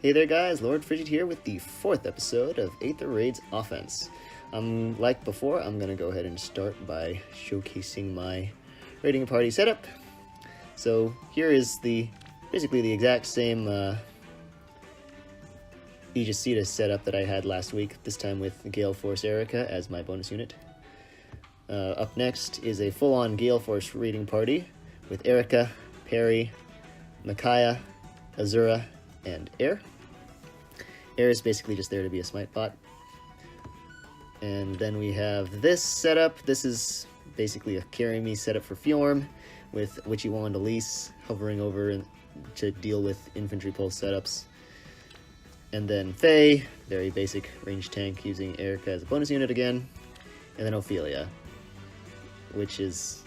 Hey there guys, Lord Frigid here with the 4th episode of Aether Raid's Offense. Like before, I'm going to go ahead and start by showcasing my raiding party setup. So here is basically the exact same Aegis Cetus setup that I had last week, this time with Galeforce Erica as my bonus unit. Up next is a full-on Galeforce raiding party with Erica, Perry, Micaiah, Azura, and Air. Air is basically just there to be a smite bot. And then we have this setup. This is basically a carry me setup for Fjorm with Witchy Wand Elise hovering over to deal with infantry pulse setups. And then Faye, very basic range tank using Erica as a bonus unit again. And then Ophelia, which is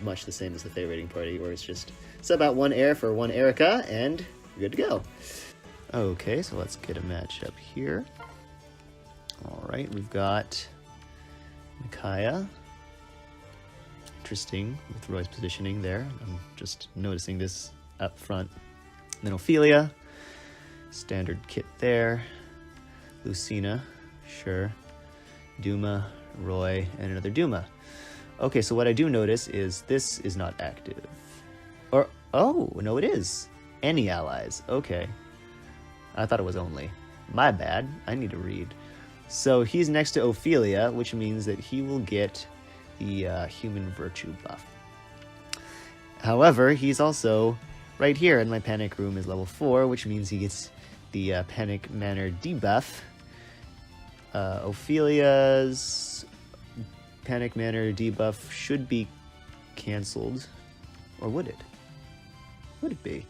much the same as the Faye raiding party, where it's just sub out one Air for one Erica and you're good to go. Okay, so let's get a match up here. Alright, we've got Micaiah. Interesting with Roy's positioning there. I'm just noticing this up front. And then Ophelia. Standard kit there. Lucina, sure. Duma, Roy, and another Duma. Okay, so what I do notice is this is not active. Or, oh, no it is. Any allies, okay. I thought it was only. My bad, I need to read. So he's next to Ophelia, which means that he will get the human virtue buff. However, he's also right here, and my panic room is level 4, which means he gets the panic manner debuff. Ophelia's panic manner debuff should be cancelled. Or would it? Would it be?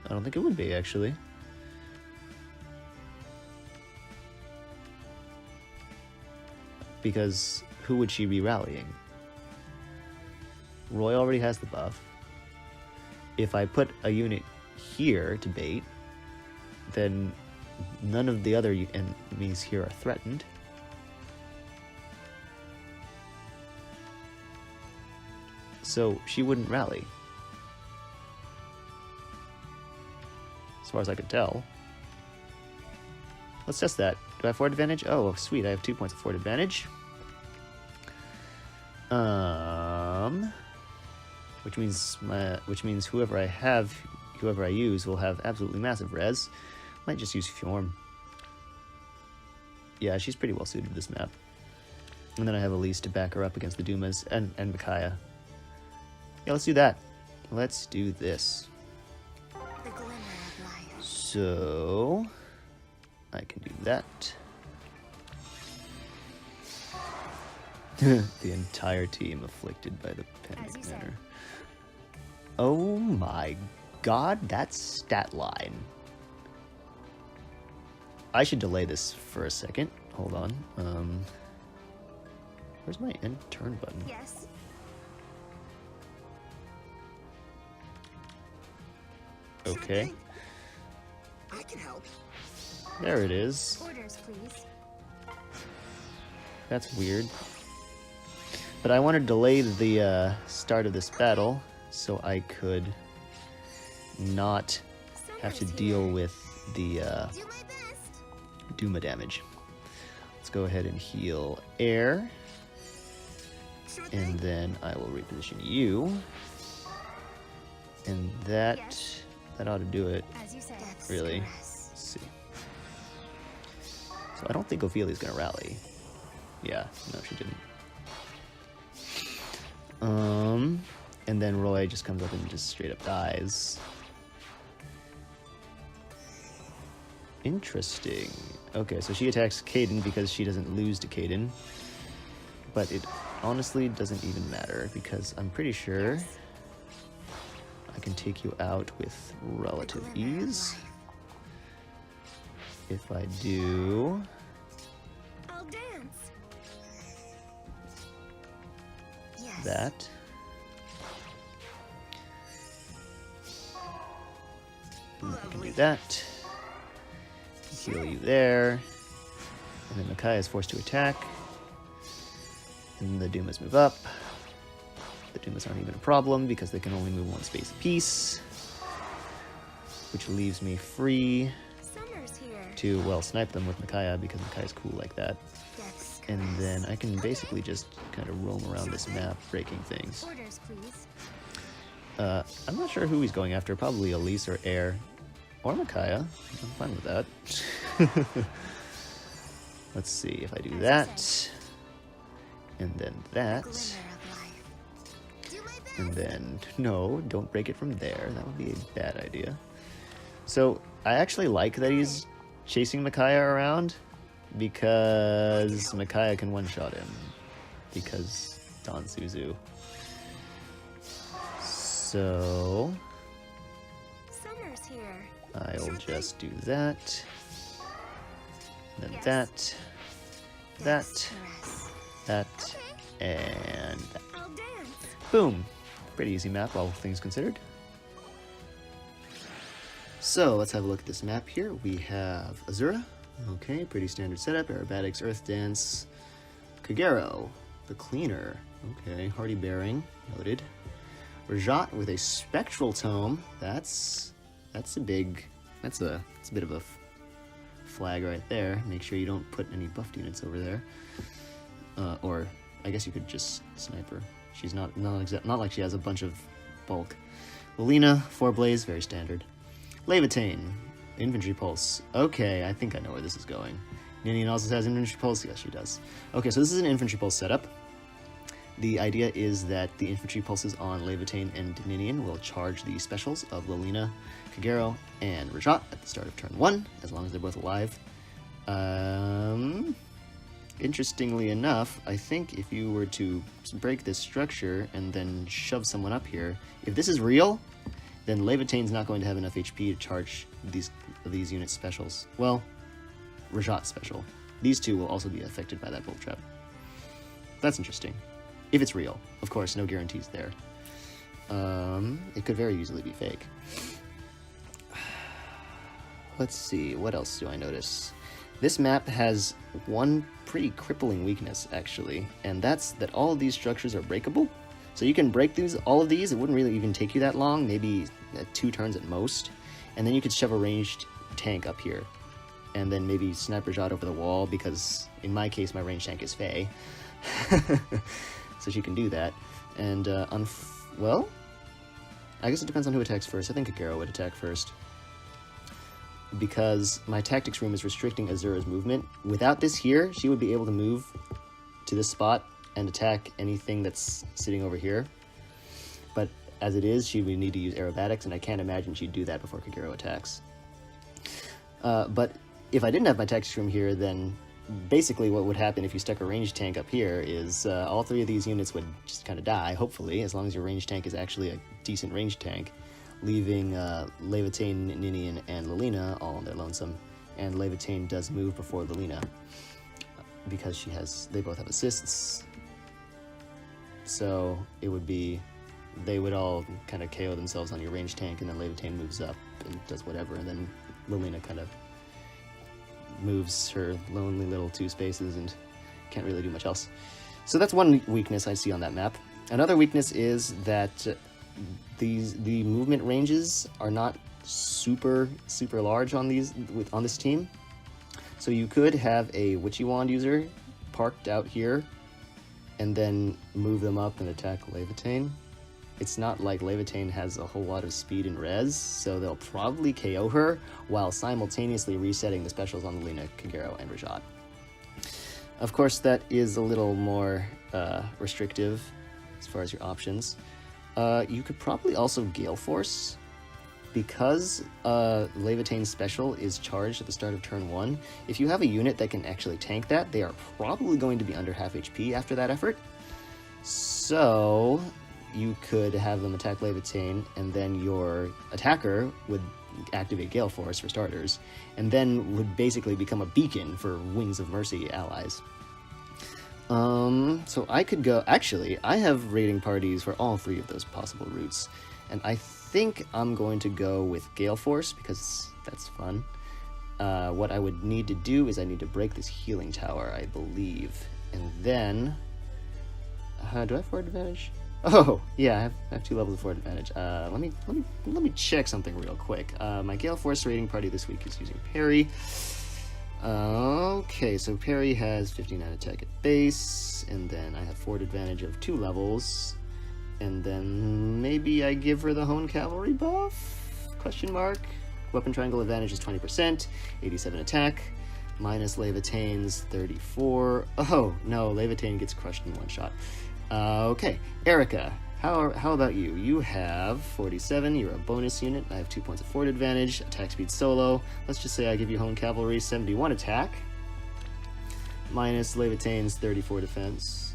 I don't think it would be, actually. Because who would she be rallying? Roy already has the buff. If I put a unit here to bait, then none of the other enemies here are threatened. So she wouldn't rally. As far as I could tell. Let's test that. Do I have forward advantage? Oh, sweet. I have 2 points of forward advantage. Which means whoever I use will have absolutely massive res. Might just use Fjorm. Yeah, she's pretty well suited to this map. And then I have Elise to back her up against the Dumas and Micaiah. Yeah, let's do that. Let's do this. So I can do that. The entire team afflicted by the panic manner. Oh my god, that stat line. I should delay this for a second. Hold on. Where's my end turn button? Yes. Okay. I can help. There it is. Orders, please. That's weird. But I want to delay the start of this battle so I could not have to deal with the Duma damage. Let's go ahead and heal Air. And then I will reposition you. And that ought to do it. Really. Let's see. So I don't think Ophelia's gonna rally. Yeah, no, she didn't. And then Roy just comes up and just straight up dies. Interesting. Okay, so she attacks Caden because she doesn't lose to Caden. But it honestly doesn't even matter because I'm pretty sure I can take you out with relative ease. If I do... I'll dance. That. And I can do that. Heal you there. And then Micaiah is forced to attack. And the Dumas move up. The Dumas aren't even a problem because they can only move one space apiece. which leaves me free Summer's here. to, well, snipe them with Micaiah, because Micaiah's cool like that. And then I can basically just kind of roam around this map, breaking things. Orders, please. I'm not sure who he's going after. Probably Elise or Air. Or Micaiah. I'm fine with that. Let's see if I do that. And then that. And then, no, don't break it from there. That would be a bad idea. So, I actually like that he's chasing Micaiah around, because Micaiah can one-shot him. Because Don Suzu. So, Summer's here. I'll just do that. Then that. That. That. And that. I'll dance. Boom. Pretty easy map, all things considered. So, let's have a look at this map here. We have Azura. Okay, pretty standard setup. Aerobatics, Earth Dance. Kagero, the Cleaner. Okay, Hardy Bearing, noted. Rajat with a Spectral Tome. That's a bit of a flag right there. Make sure you don't put any buffed units over there. Or I guess you could just snipe her. She's not like she has a bunch of bulk. Lelina, 4 Blaze, very standard. Levitain, Infantry Pulse. Okay, I think I know where this is going. Ninian also has Infantry Pulse. Yes, she does. Okay, so this is an Infantry Pulse setup. The idea is that the Infantry Pulses on Levitain and Ninian will charge the specials of Lelina, Kagero, and Rajat at the start of turn 1, as long as they're both alive. Interestingly enough, I think if you were to break this structure and then shove someone up here, if this is real, then Levitain's not going to have enough HP to charge these unit specials. Well, Rajat's special. These two will also be affected by that bolt trap. That's interesting. If it's real. Of course, no guarantees there. It could very easily be fake. Let's see, what else do I notice? This map has one pretty crippling weakness, actually, and that's that all of these structures are breakable. So you can break all of these, it wouldn't really even take you that long, maybe 2 turns at most, and then you could shove a ranged tank up here, and then maybe sniper shot over the wall, because in my case my ranged tank is Faye. So she can do that, and well, I guess it depends on who attacks first. I think Kagero would attack first, because my tactics room is restricting Azura's movement. Without this here, she would be able to move to this spot and attack anything that's sitting over here. But as it is, she would need to use aerobatics, and I can't imagine she'd do that before Kagero attacks. But if I didn't have my tactics room here, then basically what would happen if you stuck a ranged tank up here is all 3 of these units would just kind of die, hopefully, as long as your ranged tank is actually a decent ranged tank, leaving Levitain, Ninian, and Lelina all on their lonesome. And Levitain does move before Lelina, because they both have assists. So it would be, they would all kind of KO themselves on your ranged tank, and then Levitain moves up and does whatever, and then Lelina kind of moves her lonely little 2 spaces and can't really do much else. So that's one weakness I see on that map. Another weakness is that the movement ranges are not super large on this team. So you could have a Witchy Wand user parked out here and then move them up and attack Levitain. It's not like Levitain has a whole lot of speed and res, so they'll probably KO her while simultaneously resetting the specials on Lelina, Kagero, and Rajat. Of course, that is a little more restrictive as far as your options. You could probably also Galeforce, because Levitain's special is charged at the start of turn 1. If you have a unit that can actually tank that, they are probably going to be under half HP after that effort. So you could have them attack Levitain, and then your attacker would activate Galeforce for starters, and then would basically become a beacon for Wings of Mercy allies. So I could go, actually, I have raiding parties for all 3 of those possible routes, and I think I'm going to go with Galeforce, because that's fun. What I would need to do is I need to break this healing tower, I believe, and then, do I have forward advantage? Oh, yeah, I have 2 levels of forward advantage. Let me check something real quick. My Galeforce raiding party this week is using Perry. Okay, so Perry has 59 attack at base, and then I have forward advantage of 2 levels, and then maybe I give her the Hone Cavalry buff? Question mark. Weapon triangle advantage is 20%, 87 attack, minus Levitane's 34. Oh, no, Levitane gets crushed in 1 shot. Okay, Erica, how about you? You have 47, you're a bonus unit, I have 2 points of forward advantage, attack speed solo. Let's just say I give you Hone Cavalry, 71 attack, minus Levitane's 34 defense,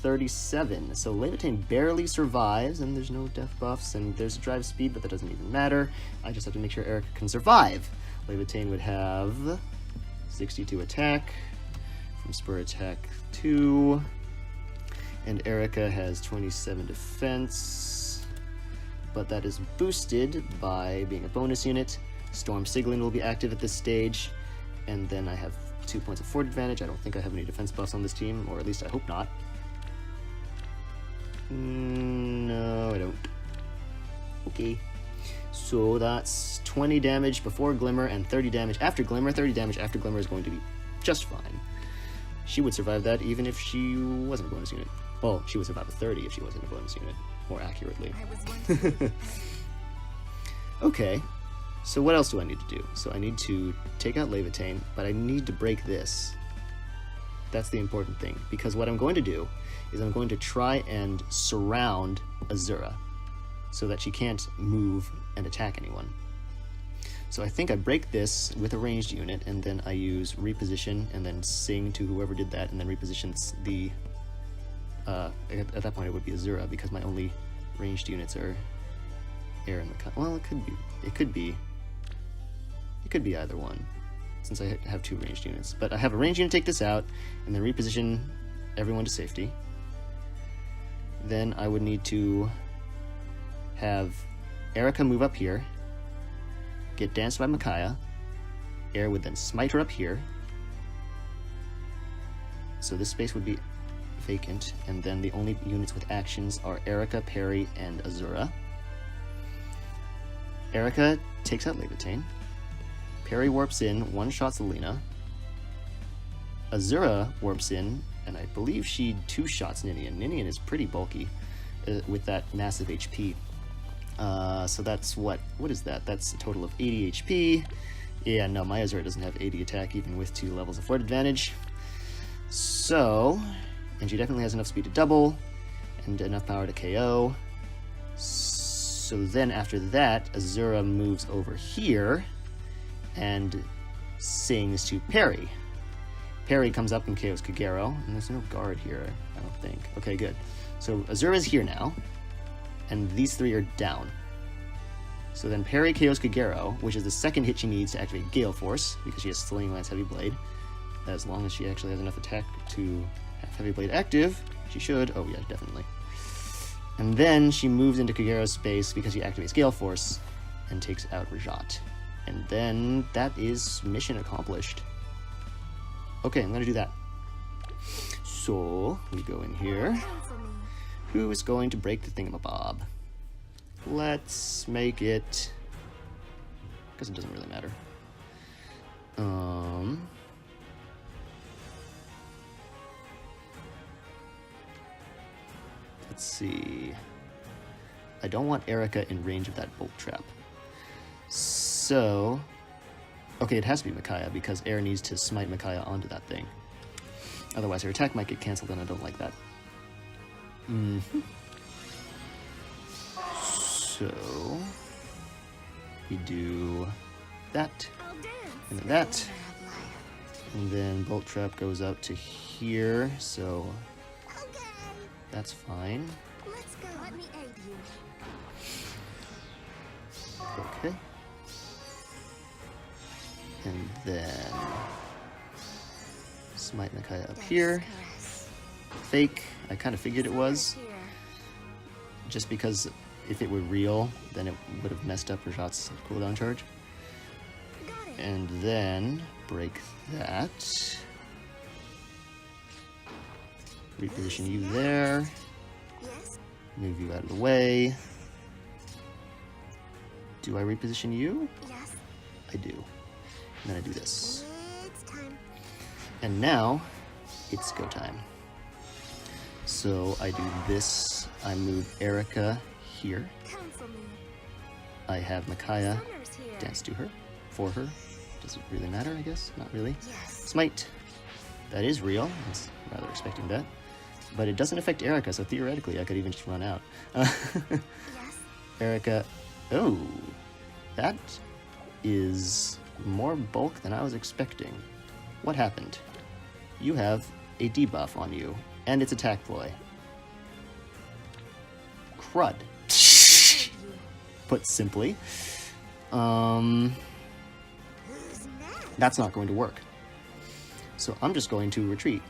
37. So Levitane barely survives, and there's no death buffs, and there's a drive speed, but that doesn't even matter. I just have to make sure Erica can survive. Levitane would have 62 attack from Spur Attack 2. And Erica has 27 defense, but that is boosted by being a bonus unit. Storm Sigilin will be active at this stage, and then I have 2 points of forward advantage. I don't think I have any defense buffs on this team, or at least I hope not. No, I don't. Okay. So that's 20 damage before Glimmer and 30 damage after Glimmer. 30 damage after Glimmer is going to be just fine. She would survive that even if she wasn't a bonus unit. Well, she would survive a 30 if she wasn't a bonus unit, more accurately. Okay, so what else do I need to do? So I need to take out Levitane, but I need to break this. That's the important thing, because what I'm going to do is I'm going to try and surround Azura so that she can't move and attack anyone. So I think I break this with a ranged unit, and then I use reposition and then sing to whoever did that, and then repositions the at that point it would be Azura, because my only ranged units are Air and Makai. Well, it could be either one, since I have 2 ranged units. But I have a ranged unit take this out, and then reposition everyone to safety. Then I would need to have Erica move up here, get danced by Micaiah. Air would then smite her up here. So this space would be vacant, and then the only units with actions are Erica, Perry, and Azura. Erica takes out Levitane. Perry warps in, 1-shots Alina. Azura warps in, and I believe she 2-shots Ninian. Ninian is pretty bulky with that massive HP. So that's what is that? That's a total of 80 HP. Yeah, no, my Azura doesn't have 80 attack even with 2 levels of forward advantage. So, and she definitely has enough speed to double and enough power to KO. So then after that, Azura moves over here and sings to Perry. Perry comes up and KOs Kagero, and there's no guard here, I don't think. Okay, good. So Azura's here now, and these 3 are down. So then Perry KOs Kagero, which is the second hit she needs to activate Galeforce, because she has Slaying Lance Heavy Blade. As long as she actually has enough attack to have Heavy Blade active, she should. Oh yeah, definitely. And then she moves into Kagero's space because she activates Galeforce and takes out Rajat. And then that is mission accomplished. Okay, I'm gonna do that. So we go in here. Who is going to break the thingamabob? Let's make it, because it doesn't really matter. Let's see. I don't want Erica in range of that bolt trap. So, okay, it has to be Micaiah, because Air needs to smite Micaiah onto that thing. Otherwise her attack might get cancelled, and I don't like that. So we do that, and then that, and then bolt trap goes out to here, so that's fine. Let's go. Let me aid you. Okay. And then smite Micaiah up here. Fake. I kind of figured it was, just because if it were real, then it would have messed up Rajat's cooldown charge. And then break that. Reposition you there. Yes. Move you out of the way. Do I reposition you? Yes. I do. And then I do this. It's time. And now, it's go time. So I do this. I move Erica here. Counsel me. I have Micaiah Summer's here. dance to her, for her. Does it really matter, I guess? Not really. Yes. Smite. That is real. I was rather expecting that. But it doesn't affect Erica, so theoretically I could even just run out. Yes. Erica. Oh, that is more bulk than I was expecting. What happened? You have a debuff on you, and it's attack ploy. Crud. Aid you. Put simply. Who's next? That's not going to work. So I'm just going to retreat,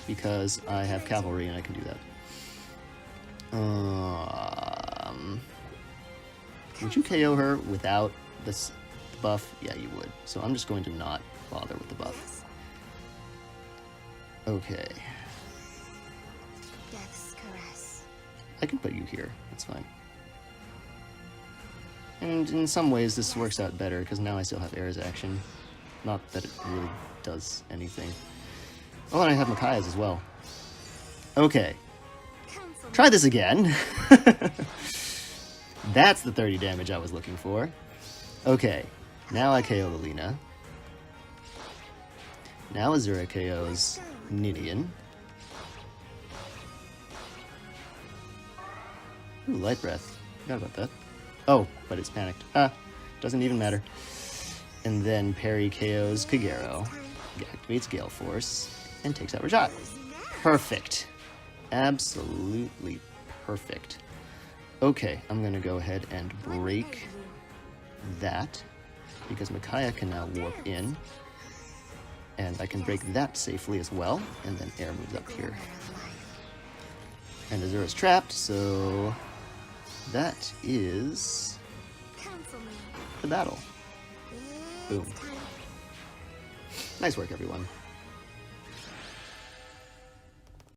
because I have cavalry and I can do that. Would you KO her without this buff? Yeah, you would. So I'm just going to not bother with the buff. Yes. Okay. Death's caress. I can put you here. That's fine. And in some ways this works out better, because now I still have Air's action. Not that it really does anything. Oh, and I have Micaiah's as well. Okay. Counsel me. Try this again. That's the 30 damage I was looking for. Okay. Now I KO Lilina. Now Azura KOs Nidian. Ooh, Light Breath. Forgot about that. Oh, but it's panicked. Doesn't even matter. And then Parry KOs Kagero, activates Galeforce, and takes out Rajat. Perfect. Absolutely perfect. Okay, I'm going to go ahead and break that, because Micaiah can now warp in, and I can break that safely as well, and then Air moves up here. And Azura's trapped, so that is Counsel me. the battle. Boom. It's time. Nice work, everyone.